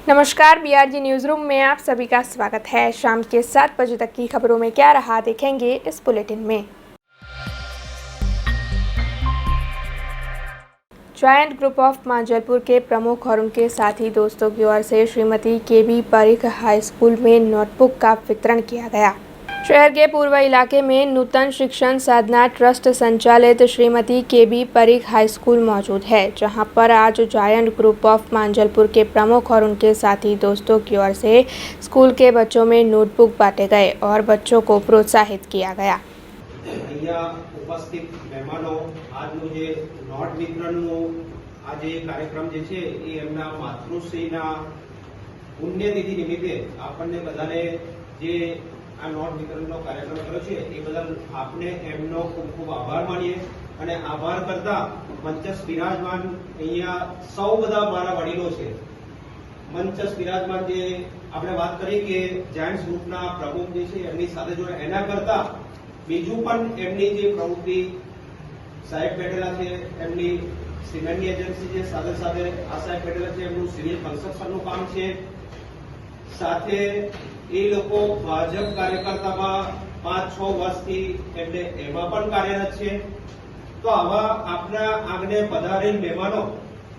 नमस्कार, BRG news room में आप सभी का स्वागत है। शाम के 7 बजे तक की खबरों में क्या रहा देखेंगे इस बुलेटिन में। जायंट ग्रुप ऑफ मांजलपुर के प्रमुख और उनके साथी दोस्तों की ओर से श्रीमती केबी परीख हाई स्कूल में नोटबुक का वितरण किया गया। शहर के पूर्व इलाके में नूतन शिक्षण साधना ट्रस्ट संचालित श्रीमती केबी परीख हाई स्कूल मौजूद है, जहां पर आज जायंट ग्रुप ऑफ मांजलपुर के प्रमुख और उनके साथी दोस्तों की ओर से स्कूल के बच्चों में नोटबुक बांटे गए और बच्चों को प्रोत्साहित किया गया। उपस्थित मेहमानों, આજનું જે નોટ વિતરણનો આજે કાર્યક્રમ જે છે એ એમના માતૃશ્રીના પુણ્યતિથિ નિમિત્તે આપણને બધાને જે આ નોટ વિતરણનો કાર્યક્રમ કર્યો છે એ બદલ આપને એમનો ખૂબ ખૂબ આભાર માનીએ અને આભાર કરતા મંચસ્થ બિરાજમાન અહીંયા સૌ બધા મારા વડીલો છે। મંચસ્થ બિરાજમાન જે આપણે વાત કરી કે જાયન્ટ્સ ગ્રુપના પ્રમુખ જે છે એમની સાથે જો એના કરતા બીજું પણ એમની જે પ્રવૃત્તિ સાહેબ બેઠેલા છે, એમની સિમેન્ટની એજન્સી છે, સાથે સાથે આ સાહેબ બેઠેલા છે એમનું સિવિલ કન્સ્ટ્રક્શનનું કામ છે, સાથે એ લોકો ભાજપ કાર્યકર્તામાં 5-6 વર્ષથી એમને એમાં પણ કાર્યરત છે। તો આવા આપના આંગણે પધારેલ મહેમાનો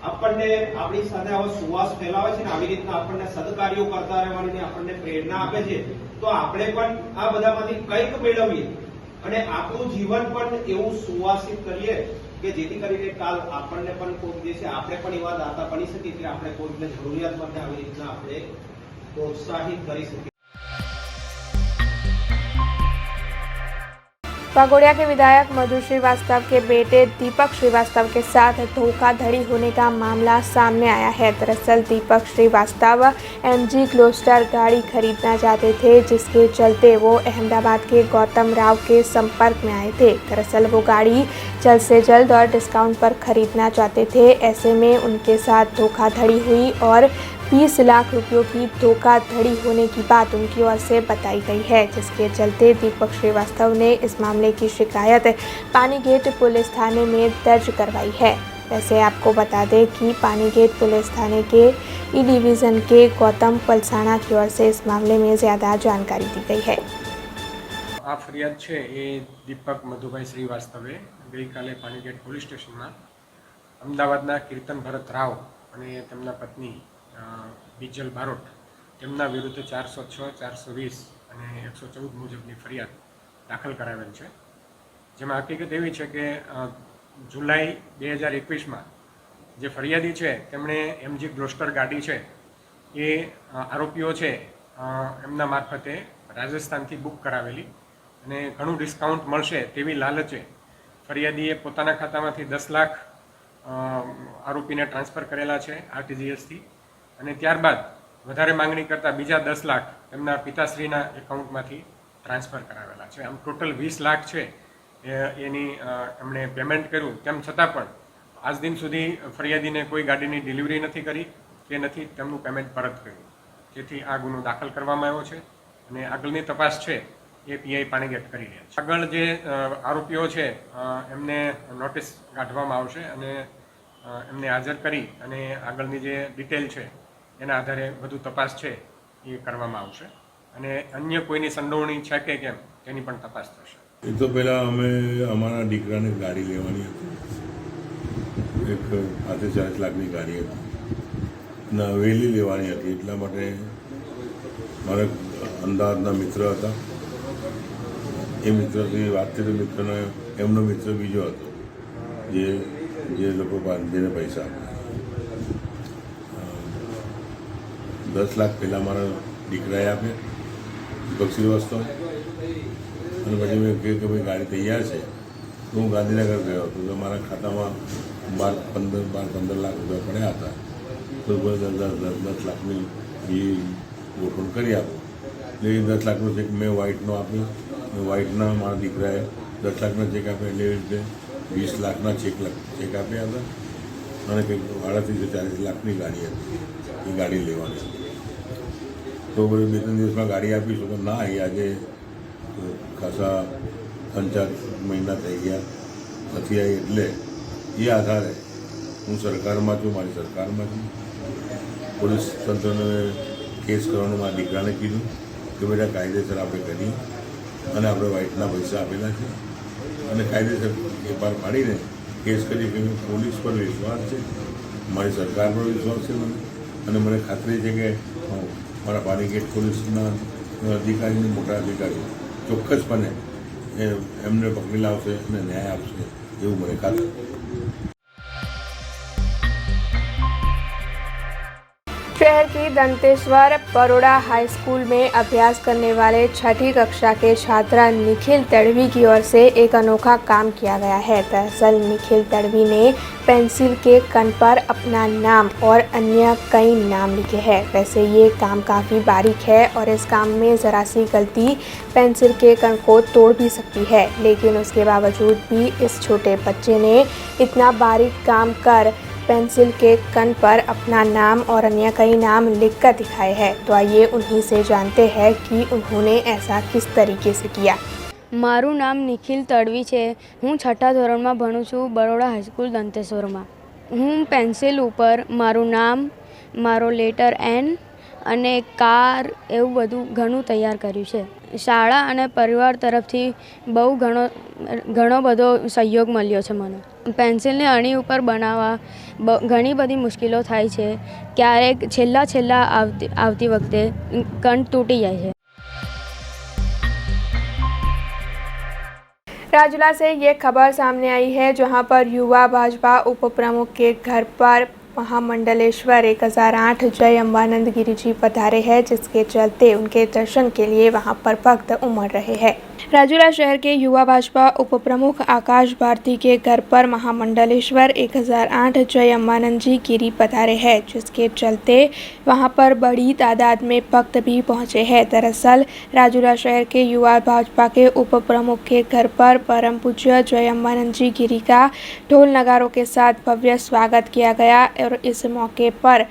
આપણને આપણી સાથે આવો સુવાસ ફેલાવે છે ને આવી રીતના આપણને સદકાર્યો કરતા રહેવાની આપણને પ્રેરણા આપે છે। તો આપણે પણ આ બધામાંથી કંઈક મેળવીએ અને આપણું જીવન પણ એવું સુવાસિત કરીએ કે જેથી કરીને કાલ આપણને પણ કોઈ દિવસે આપણે પણ એવા દાતા બની શકીએ કે આપણે કોઈને જરૂરિયાતમંદને આવી રીતના આપણે પ્રોત્સાહિત કરી શકીએ। वाघोडिया के विधायक मधु श्रीवास्तव के बेटे दीपक श्रीवास्तव के साथ धोखाधड़ी होने का मामला सामने आया है। दरअसल दीपक श्रीवास्तव एमजी ग्लोस्टर गाड़ी खरीदना चाहते थे, जिसके चलते वो अहमदाबाद के गौतम राव के संपर्क में आए थे। दरअसल वो गाड़ी जल्द से जल्द और डिस्काउंट पर खरीदना चाहते थे। ऐसे में उनके साथ धोखाधड़ी हुई और 20 लाख रुपयों की धोखाधड़ी होने की बात उनकी ओर से बताई गई है, जिसके चलते दीपक श्रीवास्तव ने इस मामले की शिकायत पानीगेट पुलिस थाने में दर्ज करवाई है। वैसे आपको बता दें कि पानीगेट पुलिस थाने के ई डिवीज़न के गौतम पलसाणा की ओर से इस मामले में ज़्यादा जानकारी दी गई है। आ फरियाद है ये दीपक मधुभाई श्रीवास्तवे गई काले पानीगेट पुलिस स्टेशन में अमदावादना कीर्तन भरत राव और तेमना पत्नी बीजल बारोट તેમના વિરુદ્ધ 406, 420 અને 114 મુજબની ફરિયાદ દાખલ કરાવેલ છે। જેમાં હકીકત એવી છે કે જુલાઈ 2021માં જે ફરિયાદી છે તેમણે એમજી ગ્લોસ્ટર ગાડી છે એ આરોપીઓ છે એમના મારફતે રાજસ્થાનથી બુક કરાવેલી અને ઘણું ડિસ્કાઉન્ટ મળશે તેવી લાલચે ફરિયાદીએ પોતાના ખાતામાંથી 10 લાખ આરોપીને ટ્રાન્સફર કરેલા છે આરટીજીએસથી અને ત્યારબાદ વધારે માંગણી કરતા બીજા 10 લાખ એમના પિતાશ્રીના એકાઉન્ટમાંથી ટ્રાન્સફર કરાવેલા છે। આમ ટોટલ 20 લાખ છે એની એમણે પેમેન્ટ કર્યું, તેમ છતાં પણ આજ દિન સુધી ફરિયાદીને કોઈ ગાડીની ડિલિવરી નથી કરી કે નથી તેમનું પેમેન્ટ પરત કર્યું, જેથી આ ગુનો દાખલ કરવામાં આવ્યો છે અને આગળની તપાસ છે એ પીઆઈ પાણીગેટ કરી રહ્યા છે। આગળ જે આરોપીઓ છે એમને નોટિસ કાઢવામાં આવશે અને એમને હાજર કરી અને આગળની જે ડિટેલ છે એના આધારે વધુ તપાસ છે એ કરવામાં આવશે અને અન્ય કોઈની સંડોવણી છે કે કેમ તેની પણ તપાસ થશે। એ તો પહેલાં અમે અમારા દીકરાને ગાડી લેવાની હતી, એક 40 લાખની ગાડી હતી ને હવેલી લેવાની હતી, એટલા માટે મારા અમદાવાદના મિત્ર હતા, એ મિત્રથી વાત કરી। મિત્રને એમનો મિત્ર બીજો હતો જે લોકો જેને પૈસા આપ્યા। 10 લાખ પહેલાં મારા દીકરાએ આપ્યા દીપક શ્રીવાસ્તવ અને પછી મેં કહ્યું કે ભાઈ ગાડી તૈયાર છે તો હું ગાંધીનગર ગયો હતો તો મારા ખાતામાં 12-15 લાખ રૂપિયા પડ્યા હતા, તો 10 લાખની એ ગોઠવણ કરી આપો એટલે એ 10 લાખનો ચેક મેં વ્હાઇટનો આપ્યો, વ્હાઇટના મારા દીકરાએ 10 લાખના ચેક આપ્યા, એટલે એવી રીતે 20 લાખના ચેક આપ્યા હતા અને કંઈક 38-40 લાખની ગાડી હતી, એ ગાડી લેવાની હતી। તો પછી 2-3 દિવસમાં ગાડી આપીશું તો ના આવી, આજે ખાસા 3-4 મહિના થઈ ગયા નથી આવી, એટલે એ આધારે હું સરકારમાં છું, મારી સરકારમાં છું પોલીસ તંત્રને કેસ કરવાનું મારા દીકરાને કીધું કે બેટા કાયદેસર આપણે કરી અને આપણે વાઇટના પૈસા આપેલા છે અને કાયદેસર એ પાર પાડીને કેસ કરી કે પોલીસ પર વિશ્વાસ છે, મારી સરકાર પર વિશ્વાસ છે મને, અને મને ખાતરી છે કે મારા પાણીગેટ પોલીસના અધિકારીને મોટા અધિકારી ચોક્કસપણે એમને પકડી લાવશે અને ન્યાય આપશે એવું મને ખાતરી। शहर की दंतेश्वर परोड़ा हाई स्कूल में अभ्यास करने वाले छठी कक्षा के छात्र निखिल तड़वी की ओर से एक अनोखा काम किया गया है। दरअसल निखिल तड़वी ने पेंसिल के कण पर अपना नाम और अन्य कई नाम लिखे हैं। वैसे ये काम काफ़ी बारीक है और इस काम में ज़रा सी गलती पेंसिल के कण को तोड़ भी सकती है, लेकिन उसके बावजूद भी इस छोटे बच्चे ने इतना बारीक काम कर पेंसिल के कण पर अपना नाम और अन्य कई नाम लिखकर दिखाए हैं। तो आइए उन्हीं से जानते हैं कि उन्होंने ऐसा किस तरीके से किया। मारू नाम निखिल तड़वी है। हूँ छठा धोरण में भणुं छूं बरोड़ा हाईस्कूल दंतेश्वर में। हूँ पेंसिल ऊपर मारू नाम, मारो लेटर एन अने कार एवं बधुं घणुं तैयार कर्युं छे। शाळा अने परिवार तरफथी बहु घणो बधो सहयोग मळ्यो छे मने। पेंसिलने अणी उपर बनाववा घणी बधी मुश्किलो थाय छे। क्यारेक छेल्ला आवती वखते कण तूटी जाय छे। राजूला से ये खबर सामने आई है, जहां पर युवा भाजपा उप प्रमुख के घर पर महामंडलेश्वर 1008 जय अम्बानंद गिरी जी पधारे हैं, जिसके चलते उनके दर्शन के लिए वहां पर भक्त उमड़ रहे हैं। राजूला शहर के युवा भाजपा उप प्रमुख आकाश भारती के घर पर महामंडलेश्वर 1008 जय अम्बानंद जी गिरी पधारे हैं, जिसके चलते वहां पर बड़ी तादाद में भक्त भी पहुंचे हैं। दरअसल राजूला शहर के युवा भाजपा के उप प्रमुख के घर पर परम पूज्य जय अम्बानंद जी गिरी का ढोल नगारों के साथ भव्य स्वागत किया गया और इस मौके पर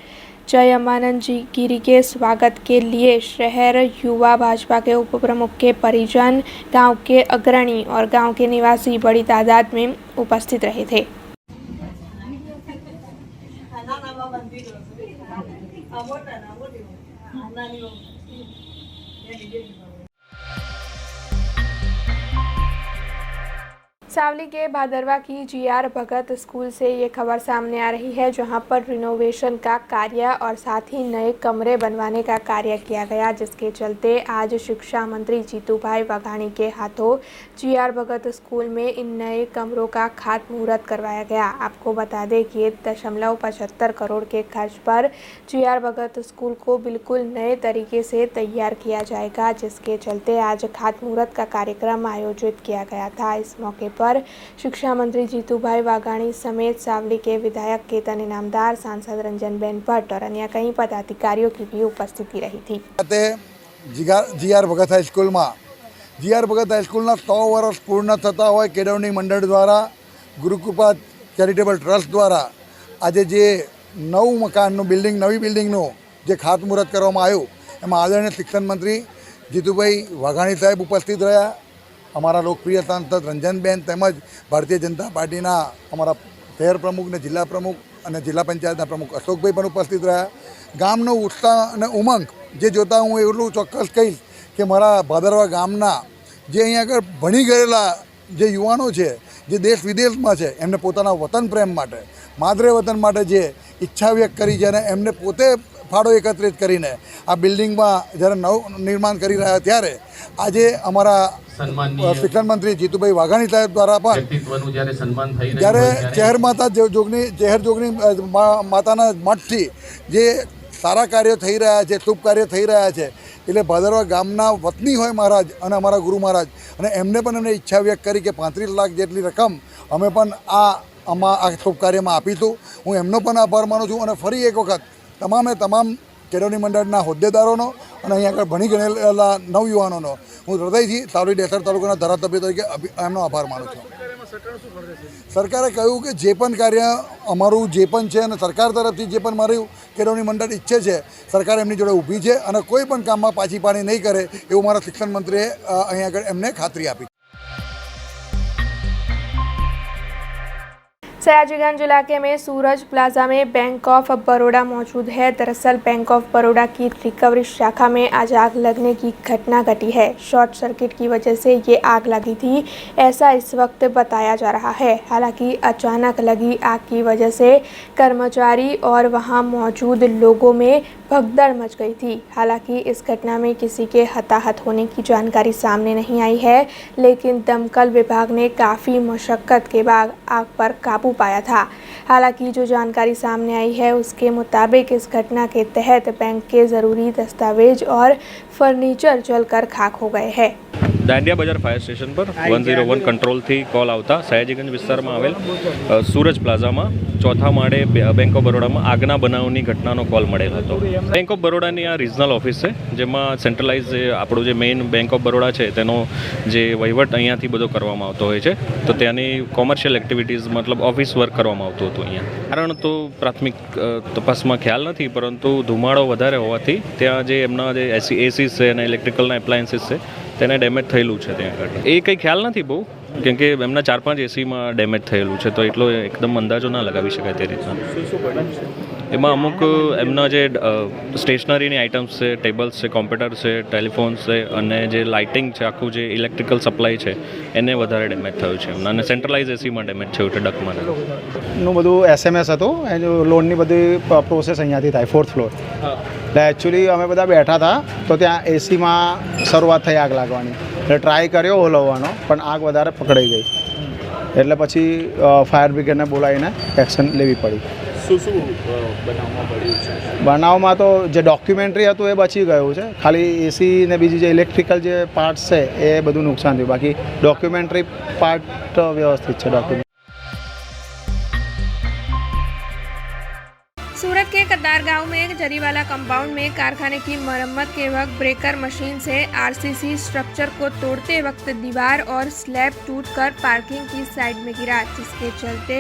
जय अम्बानंद जी गिरी के स्वागत के लिए शहर युवा भाजपा के उप प्रमुख के परिजन, गांव के अग्रणी और गांव के निवासी बड़ी तादाद में उपस्थित रहे थे। सावली के भादरवा की जीआर भगत स्कूल से ये खबर सामने आ रही है, जहां पर रिनोवेशन का कार्य और साथ ही नए कमरे बनवाने का कार्य किया गया, जिसके चलते आज शिक्षा मंत्री जीतूभाई वाघाणी के हाथों जीआर भगत स्कूल में इन नए कमरों का खातमुहूर्त करवाया गया। आपको बता दें कि 1.75 करोड़ के खर्च पर जीआर भगत स्कूल को बिल्कुल नए तरीके से तैयार किया जाएगा, जिसके चलते आज खातमुहूर्त का कार्यक्रम आयोजित किया गया था। इस मौके पर शिक्षा मंत्री जीतूभाई वाघाणी समेत सावली के विधायक केतन इनामदार, सांसद रंजनबेन भट्ट और अन्य कई पदाधिकारियों की भी उपस्थिति रही थी। जीआर भगत हाईस्कूल में जीआर भगत हाईस्कूल 100 वर्ष पूर्ण थता होय केळवणी मंडळ द्वारा गुरुकृपा चेरिटेबल ट्रस्ट द्वारा आज जे नव मकान नवी बिल्डिंगનું જે ખાતમુહૂર્ત કરવામાં આવ્યું એમાં આદરણીય શિક્ષણ મંત્રી જીતુભાઈ વાઘાણી સાહેબ ઉપસ્થિત રહ્યા। અમારા લોકપ્રિય સાંસદ રંજનબેન તેમજ ભારતીય જનતા પાર્ટીના અમારા શહેર પ્રમુખ ને જિલ્લા પ્રમુખ અને જિલ્લા પંચાયતના પ્રમુખ અશોકભાઈ પણ ઉપસ્થિત રહ્યા। ગામનો ઉત્સાહ અને ઉમંગ જે જોતા હું એટલું ચોક્કસ કહીશ કે મારા ભાદરવા ગામના જે અહીંયા આગળ ભણી ગયેલા જે યુવાનો છે, જે દેશ વિદેશમાં છે, એમને પોતાના વતન પ્રેમ માટે, માદરે વતન માટે જે ઈચ્છા વ્યક્ત કરી છે અને એમને પોતે ફાળો એકત્રિત કરીને આ બિલ્ડિંગમાં જ્યારે નવ નિર્માણ કરી રહ્યા ત્યારે આજે અમારા શિક્ષણ મંત્રી જીતુભાઈ વાઘાણી સાહેબ દ્વારા પણ જ્યારે ચહેર માતા ચહેર જોગણી માતાના મઠથી જે સારા કાર્યો થઈ રહ્યા છે, શુભ કાર્યો થઈ રહ્યા છે, એટલે ભાદરવા ગામના વતની હોય મહારાજ અને અમારા ગુરુ મહારાજ અને એમને પણ એમને ઈચ્છા વ્યક્ત કરી કે 35 લાખ જેટલી રકમ અમે પણ આ શુભ કાર્યમાં આપીશું। હું એમનો પણ આભાર માનું છું અને ફરી એક વખત તમામે તમામ કેળવણી મંડળના હોદ્દેદારોનો અને અહીંયા આગળ ભણી ગયેલા નવયુવાનોનો હું હૃદયથી સાવલી ડેસર તાલુકાના ધારાસભ્ય તરીકે એમનો આભાર માનું છું। સરકારે કહ્યું કે જે પણ કાર્ય અમારું જે પણ છે અને સરકાર તરફથી જે પણ મારું કેળવણી મંડળ ઈચ્છે છે, સરકાર એમની જોડે ઊભી છે અને કોઈ પણ કામમાં પાછી પાણી નહીં કરે એવું મારા શિક્ષણ મંત્રીએ અહીંયા આગળ એમને ખાતરી આપી। सयाजीगंज इलाके में सूरज प्लाजा में बैंक ऑफ बड़ौदा मौजूद है। दरअसल बैंक ऑफ बड़ौदा की रिकवरी शाखा में आज आग लगने की घटना घटी है। शॉर्ट सर्किट की वजह से ये आग लगी थी, ऐसा इस वक्त बताया जा रहा है। हालांकि अचानक लगी आग की वजह से कर्मचारी और वहां मौजूद लोगों में भगदड़ मच गई थी। हालांकि इस घटना में किसी के हताहत होने की जानकारी सामने नहीं आई है, लेकिन दमकल विभाग ने काफ़ी मशक्कत के बाद आग पर काबू पाया था। हालांकि जो जानकारी सामने आई है उसके मुताबिक इस घटना के तहत बैंक के ज़रूरी दस्तावेज और फर्नीचर जलकर खाक हो गए हैं। દાંડિયા બજાર ફાયર સ્ટેશન પર 101 કંટ્રોલથી કોલ આવતા સયાજીગંજ વિસ્તારમાં આવેલ સૂરજ પ્લાઝામાં ચોથા માળે બેંક ઓફ બરોડામાં આગના બનાવની ઘટનાનો કોલ મળેલ હતો। બેંક ઓફ બરોડાની આ રિજનલ ઓફિસ છે, જેમાં સેન્ટ્રલાઇઝ જે આપણું જે મેઇન બેંક ઓફ બરોડા છે તેનો જે વહીવટ અહીંયાથી બધો કરવામાં આવતો હોય છે। તો ત્યાંની કોમર્શિયલ એક્ટિવિટીઝ મતલબ ઓફિસ વર્ક કરવામાં આવતું હતું અહીંયા। કારણ તો પ્રાથમિક તપાસમાં ખ્યાલ નથી, પરંતુ ધુમાડો વધારે હોવાથી ત્યાં જે એમના જે એસીસ છે અને ઇલેક્ટ્રિકલના એપ્લાયન્સીસ છે તેને ડેમેજ થયેલું છે ત્યાં આગળ। એ કંઈ ખ્યાલ નથી બહુ, કેમ કે એમના 4-5 એસીમાં ડેમેજ થયેલું છે, તો એટલો એકદમ અંદાજો ના લગાવી શકાય તે રીતના। એમાં અમુક એમના જે સ્ટેશનરીની આઇટમ્સ છે, ટેબલ્સ છે, કોમ્પ્યુટર છે, ટેલિફોન્સ છે અને જે લાઇટિંગ છે, આખું જે ઇલેક્ટ્રિકલ સપ્લાય છે એને વધારે ડેમેજ થયું છે એમના, અને સેન્ટ્રલાઇઝ એસીમાં ડેમેજ થયું છે ડકમાં। નું બધું SMS હતું, એ જો લોનની બધી પ્રોસેસ અહીંયાથી થાય 4th ફ્લોર। એટલે એકચ્યુઅલી અમે બધા બેઠા હતા તો ત્યાં એસીમાં શરૂઆત થઈ આગ લાગવાની, એટલે ટ્રાય કર્યો ઓલવવાનો, પણ આગ વધારે પકડાઈ ગઈ, એટલે પછી ફાયર બ્રિગેડને બોલાવીને એક્શન લેવી પડી। બનાવમાં તો જે ડોક્યુમેન્ટરી હતું એ બચી ગયું છે, ખાલી એસી ને બીજી જે ઇલેક્ટ્રિકલ જે પાર્ટ્સ છે એ બધું નુકસાન થયું, બાકી ડોક્યુમેન્ટરી પાર્ટ વ્યવસ્થિત છે। ડોક્યુમેન્ટ सूरत के कतारगांव में जरीवाला कंपाउंड में कारखाने की मरम्मत के वक्त ब्रेकर मशीन से आरसीसी स्ट्रक्चर को तोड़ते वक्त दीवार और स्लैब टूटकर पार्किंग की साइड में गिरा, जिसके चलते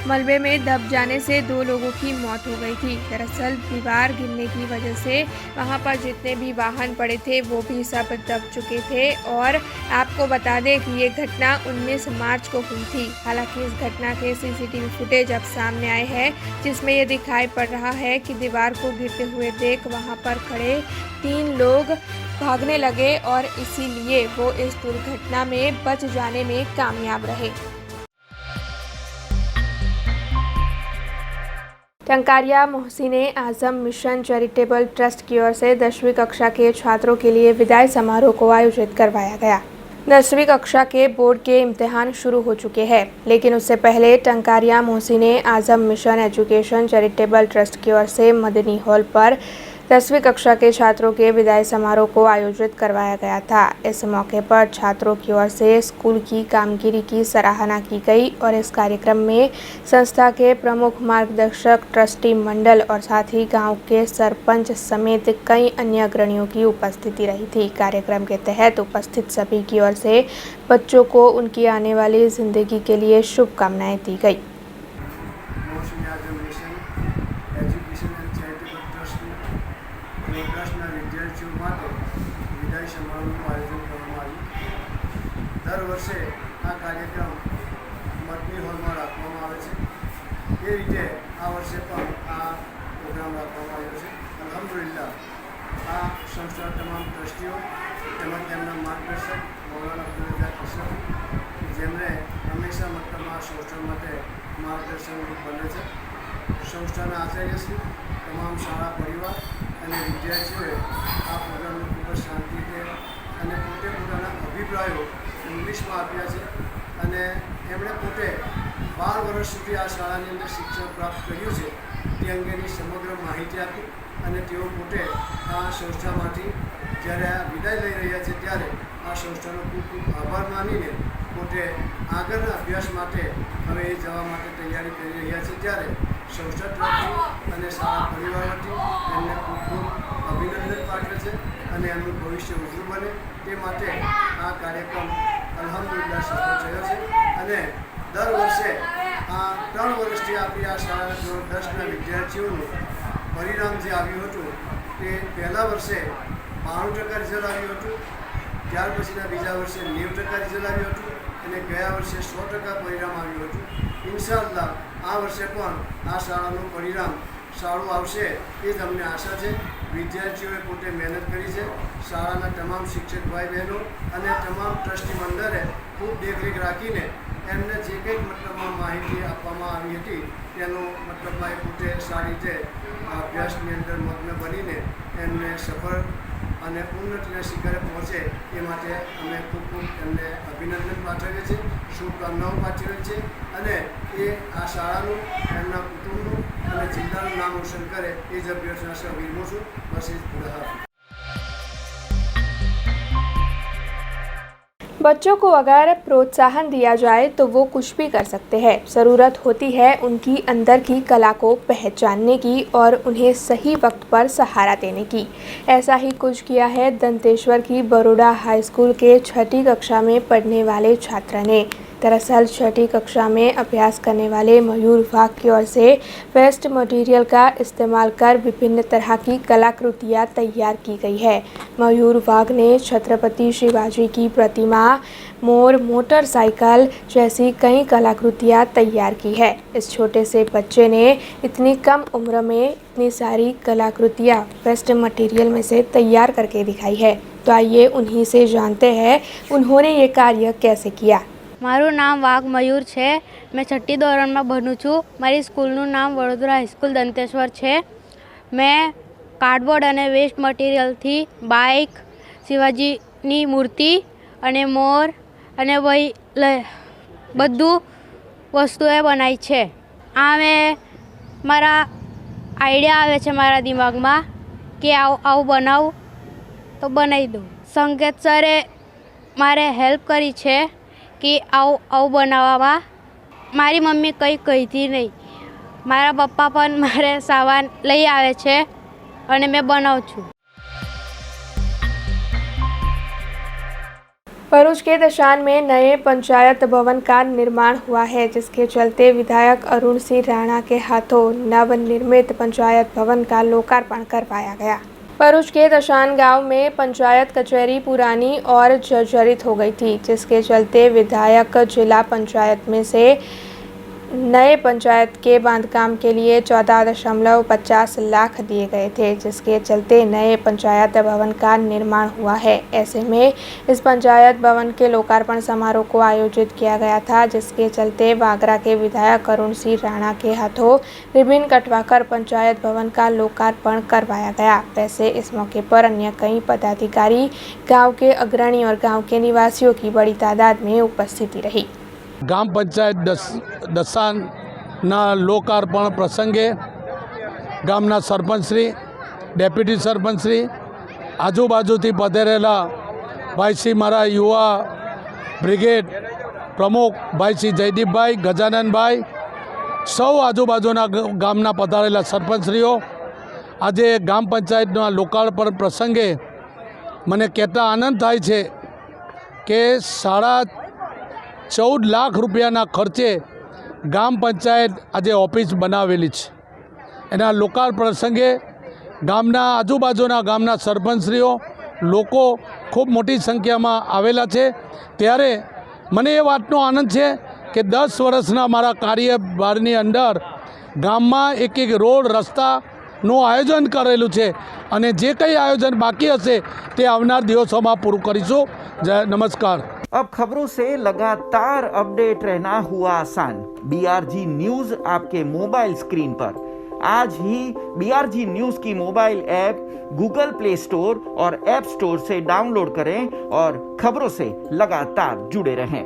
मलबे में दब जाने से 2 लोगों की मौत हो गई थी। दरअसल दीवार गिरने की वजह से वहां पर जितने भी वाहन पड़े थे वो भी सब दब चुके थे। और आपको बता दें कि ये घटना 19 मार्च को हुई थी। हालांकि इस घटना के सीसीटीवी फुटेज अब सामने आए हैं, जिसमें ये दिखाई पड़ रहा है कि दीवार को गिरते हुए देख वहां पर खड़े 3 लोग भागने लगे और इसीलिए वो इस दुर्घटना में बच जाने में कामयाब रहे। टंकारिया मोहसिन आजम मिशन चैरिटेबल ट्रस्ट की ओर से 10वीं कक्षा के छात्रों के लिए विदाई समारोह को आयोजित करवाया गया। 10वीं कक्षा के बोर्ड के इम्तिहान शुरू हो चुके हैं, लेकिन उससे पहले टंकारिया मोहसिन आजम मिशन एजुकेशन चैरिटेबल ट्रस्ट की ओर से मदनी हॉल पर 10वीं कक्षा के छात्रों के विदाई समारोह को आयोजित करवाया गया था। इस मौके पर छात्रों की ओर से स्कूल की कामगिरी की सराहना की गई और इस कार्यक्रम में संस्था के प्रमुख मार्गदर्शक, ट्रस्टी मंडल और साथ ही गांव के सरपंच समेत कई अन्य अग्रणियों की उपस्थिति रही थी। कार्यक्रम के तहत उपस्थित सभी की ओर से बच्चों को उनकी आने वाली जिंदगी के लिए शुभकामनाएं दी गई। ટ્રસ્ટના વિદ્યાર્થીઓ માટે વિદાય સમારોહનું આયોજન કરવામાં આવ્યું। દર વર્ષે આ કાર્યક્રમ મદની હોલમાં રાખવામાં આવે છે, એ રીતે આ વર્ષે પણ આ પ્રોગ્રામ રાખવામાં આવ્યો છે। અલ્હમ્દુલિલ્લાહ આ સંસ્થા તમામ ટ્રસ્ટીઓ તેમજ તેમના માર્ગદર્શક મૌલાના અબ્દુલ રઝાક અશરફ, જેમણે હંમેશા મતલબ આ સંસ્થા માટે માર્ગદર્શનરૂપ બને છે। સંસ્થાના આચાર્યશ્રી, તમામ શાળા પરિવાર અને વિદ્યાર્થીઓએ આ પ્રોગ્રામને ખૂબ જ શાંતિથી અને પોતે પોતાના અભિપ્રાયો ઇંગ્લિશમાં આપ્યા છે અને એમણે પોતે 12 વર્ષ સુધી આ શાળાની અંદર શિક્ષણ પ્રાપ્ત કર્યું છે તે અંગેની સમગ્ર માહિતી આપી અને તેઓ પોતે આ સંસ્થામાંથી જ્યારે આ વિદાય લઈ રહ્યા છે ત્યારે આ સંસ્થાનો ખૂબ ખૂબ આભાર માનીને પોતે આગળના અભ્યાસ માટે હવે એ જવા માટે તૈયારી કરી રહ્યા છે। ત્યારે સંસ્થા તરફથી અને શાળા પરિવાર વતી એમને ખૂબ ખૂબ અભિનંદન પાઠવે છે અને એમનું ભવિષ્ય ઉજળું બને તે માટે આ કાર્યક્રમ અલ્હમ્દુલિલ્લાહ સફળ થયો છે। અને દર વર્ષે આ 3 વર્ષથી આપણી આ શાળાના ધોરણ 10ના વિદ્યાર્થીઓનું પરિણામ જે આવ્યું હતું તે પહેલા વર્ષે 92% રિઝલ્ટ આવ્યું હતું, ત્યાર પછીના બીજા વર્ષે 90% રિઝલ્ટ આવ્યું હતું અને ગયા વર્ષે 100% પરિણામ આવ્યું હતું। ઇન્શાઅલ્લાહ આ વર્ષે પણ આ શાળાનું પરિણામ સારું આવશે એ જ અમને આશા છે. વિદ્યાર્થીઓએ પોતે મહેનત કરી છે. શાળાના તમામ શિક્ષક ભાઈ બહેનો અને તમામ ટ્રસ્ટી મંડળે ખૂબ દેખરેખ રાખીને એમને જે કંઈક મતલબમાં માહિતી આપવામાં આવી હતી તેનું મતલબમાં એ પોતે સારી રીતે અભ્યાસની અંદર મગ્ન બનીને એમને સફળ અને ઉન્નતિના શિખરે પહોંચે એ માટે અમે ખૂબ ખૂબ એમને અભિનંદન પાઠવીએ છીએ, શુભકામનાઓ પાઠવીએ છીએ અને એ આ શાળાનું, એમના કુટુંબનું અને જિલ્લાનું નામ રોશન કરે એ જ અભ્યર્થના સહ વિરમું છું. બસ એ જ પૂરા. बच्चों को अगर प्रोत्साहन दिया जाए तो वो कुछ भी कर सकते हैं. ज़रूरत होती है उनकी अंदर की कला को पहचानने की और उन्हें सही वक्त पर सहारा देने की. ऐसा ही कुछ किया है दंतेश्वर की बरोड़ा हाई स्कूल के 6ठी कक्षा में पढ़ने वाले छात्र ने. दरअसल 6ठी कक्षा में अभ्यास करने वाले मयूर वाघ की ओर से वेस्ट मटेरियल का इस्तेमाल कर विभिन्न तरह की कलाकृतियाँ तैयार की गई है. मयूर वाघ ने छत्रपति शिवाजी की प्रतिमा, मोर, मोटरसाइकिल जैसी कई कलाकृतियाँ तैयार की है. इस छोटे से बच्चे ने इतनी कम उम्र में इतनी सारी कलाकृतियाँ वेस्ट मटेरियल में से तैयार करके दिखाई है. तो आइए उन्हीं से जानते हैं उन्होंने ये कार्य कैसे किया. મારું નામ વાઘ મયુર છે. મેં 6ઠી ધોરણમાં ભણું છું. મારી સ્કૂલનું નામ વડોદરા હાઈસ્કૂલ દંતેશ્વર છે. મેં કાર્ડબોર્ડ અને વેસ્ટ મટીરિયલથી બાઇક, શિવાજીની મૂર્તિ અને મોર અને બધું વસ્તુએ બનાવી છે. આ મેં મારા આઈડિયા આવે છે મારા દિમાગમાં કે આવું બનાવું તો બનાવી દઉં. સંકેત સરે મારે હેલ્પ કરી છે કે આવું બનાવવામાં. મારી મમ્મી કંઈ કહેતી નહીં. મારા પપ્પા પણ મારે સામાન લઈ આવે છે અને મેં બનાવું છું. भरूच के दशान में नए पंचायत भवन का निर्माण हुआ है, जिसके चलते विधायक अरुण सिंह राणा के हाथों नवनिर्मित पंचायत भवन का लोकार्पण करवाया गया. भरूच के दशान गांव में पंचायत कचहरी पुरानी और जर्जरित हो गई थी, जिसके चलते विधायक जिला पंचायत में से नए पंचायत के बांधकाम के लिए 14.50 लाख दिए गए थे, जिसके चलते नए पंचायत भवन का निर्माण हुआ है. ऐसे में इस पंचायत भवन के लोकार्पण समारोह को आयोजित किया गया था, जिसके चलते वागरा के विधायक अरुण सिंह राणा के हाथों रिबन कटवाकर पंचायत भवन का लोकार्पण करवाया गया. वैसे इस मौके पर अन्य कई पदाधिकारी, गाँव के अग्रणी और गाँव के निवासियों की बड़ी तादाद में उपस्थिति रही. ગામ પંચાયત દસાનના લોકાર્પણ પ્રસંગે ગામના સરપંચશ્રી, ડેપ્યુટી સરપંચશ્રી, આજુબાજુથી પધારેલા ભાઈશ્રી મારા યુવા બ્રિગેડ પ્રમુખ ભાઈશ્રી જયદીપભાઈ, ગજાનનભાઈ, સૌ આજુબાજુના ગામના પધારેલા સરપંચશ્રીઓ, આજે ગામ પંચાયતના લોકાર્પણ પ્રસંગે મને કહેતા આનંદ થાય છે કે 14 લાખ રૂપિયાના ખર્ચે ગામ પંચાયત આજે ઓફિસ બનાવેલી છે. એના લોકાર્પણ પ્રસંગે ગામના આજુબાજુના ગામના સરપંચશ્રીઓ, લોકો ખૂબ મોટી સંખ્યામાં આવેલા છે. ત્યારે મને એ વાતનો આનંદ છે કે 10 વર્ષના મારા કાર્યભારની અંદર ગામમાં એક રોડ, રસ્તાનું આયોજન કરેલું છે અને જે કંઈ આયોજન બાકી હશે તે આવનાર દિવસોમાં પૂરું કરીશું. નમસ્કાર. अब खबरों से लगातार अपडेट रहना हुआ आसान. BRG न्यूज आपके मोबाइल स्क्रीन पर. आज ही BRG न्यूज की mobile app Google play store और ऐप स्टोर से डाउनलोड करें और खबरों से लगातार जुड़े रहें.